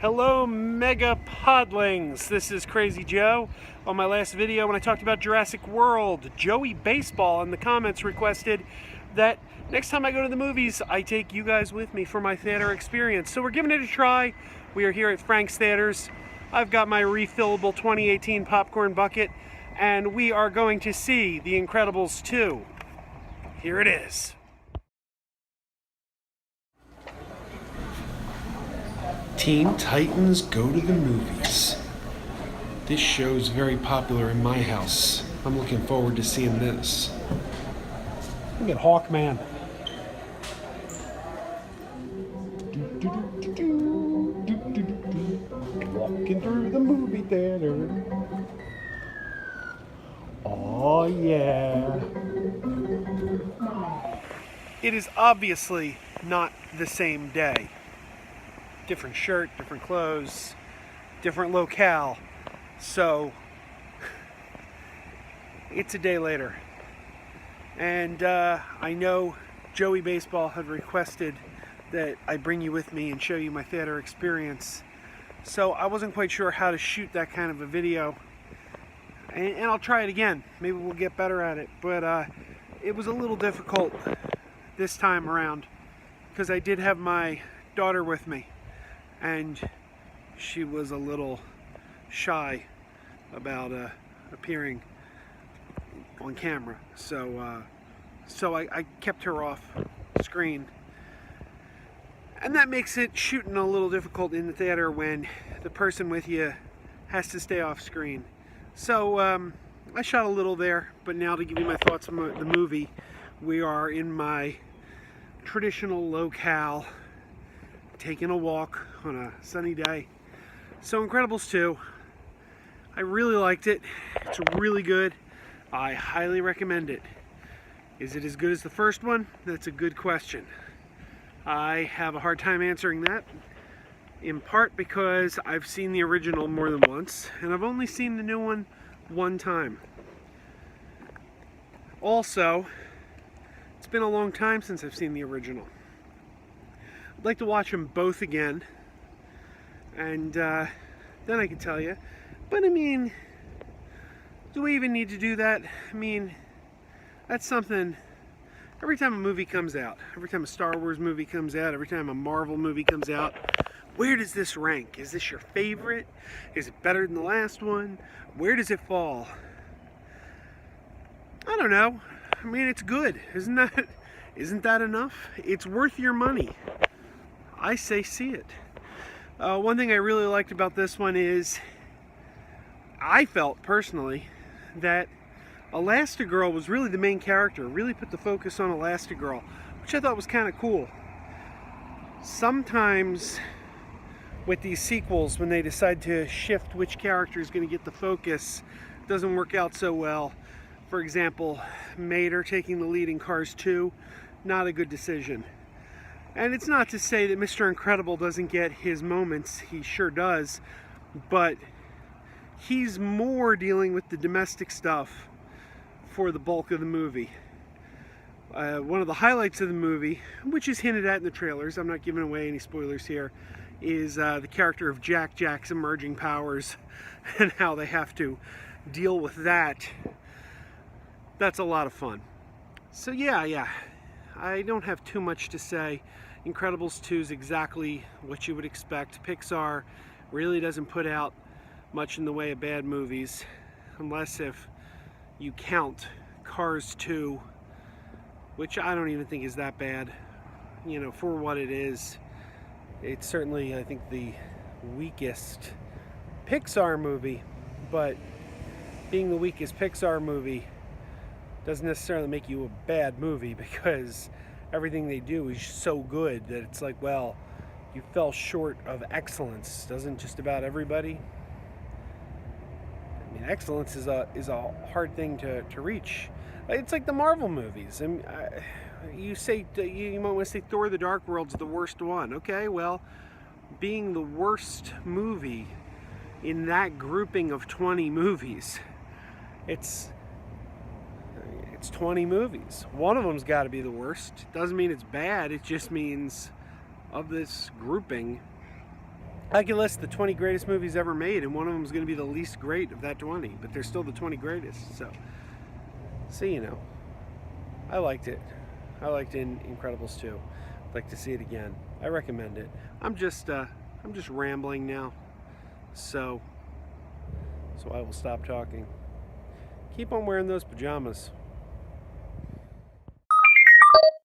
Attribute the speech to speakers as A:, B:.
A: Hello Mega Podlings, this is Krazy Joe. On my last video when I talked about Jurassic World, Joey Baseball in the comments requested that next time I go to the movies, I take you guys with me for my theater experience. So we're giving it a try. We are here at Frank's Theaters. I've got my refillable 2018 popcorn bucket, and we are going to see The Incredibles 2. Here it is. Teen Titans Go to the Movies. This show's very popular in my house. I'm looking forward to seeing this. Look at Hawkman. Walking through the movie theater. Oh yeah. It is obviously not the same day. Different shirt, different clothes, different locale. So it's a day later. And I know Joey Baseball had requested that I bring you with me and show you my theater experience. So I wasn't quite sure how to shoot that kind of a video. And I'll try it again. Maybe we'll get better at it. But it was a little difficult this time around because I did have my daughter with me. And she was a little shy about appearing on camera, so I kept her off screen, and that makes it shooting a little difficult in the theater when the person with you has to stay off screen. So I shot a little there, but now to give you my thoughts on the movie, we are in my traditional locale, taking a walk on a sunny day. So Incredibles 2, I really liked it. It's really good. I highly recommend it. Is it as good as the first one? That's a good question. I have a hard time answering that, in part because I've seen the original more than once, and I've only seen the new one time. Also, it's been a long time since I've seen the original. I'd like to watch them both again, and then I can tell you. But I mean, do we even need to do that? I mean, that's something, every time a movie comes out, every time a Star Wars movie comes out, every time a Marvel movie comes out, where does this rank? Is this your favorite? Is it better than the last one? Where does it fall? I don't know. I mean, it's good. Isn't that enough? It's worth your money. I say see it. One thing I really liked about this one is I felt personally that Elastigirl was really the main character, really put the focus on Elastigirl, which I thought was kind of cool. Sometimes with these sequels, when they decide to shift which character is going to get the focus, it doesn't work out so well. For example, Mater taking the lead in Cars 2, not a good decision. And it's not to say that Mr. Incredible doesn't get his moments, he sure does, but he's more dealing with the domestic stuff for the bulk of the movie. One of the highlights of the movie, which is hinted at in the trailers, I'm not giving away any spoilers here, is the character of Jack's emerging powers and how they have to deal with that. That's a lot of fun. So yeah, I don't have too much to say. Incredibles 2 is exactly what you would expect. Pixar really doesn't put out much in the way of bad movies, unless if you count Cars 2, which I don't even think is that bad. You know, for what it is, it's certainly, I think, the weakest Pixar movie, but being the weakest Pixar movie doesn't necessarily make you a bad movie, because everything they do is so good that it's like, well, you fell short of excellence. Doesn't just about everybody? I mean, excellence is a hard thing to reach. It's like the Marvel movies. I mean, you might want to say Thor: The Dark World's the worst one. Okay, well, being the worst movie in that grouping of 20 movies, it's 20 movies. One of them's got to be the worst. Doesn't mean it's bad. It just means of this grouping, I can list the 20 greatest movies ever made, and one of them is going to be the least great of that 20, but they're still the 20 greatest. So you know, I liked it. I liked Incredibles 2. I'd like to see it again. I recommend it. I'm just rambling now, so I will stop talking. Keep on wearing those pajamas.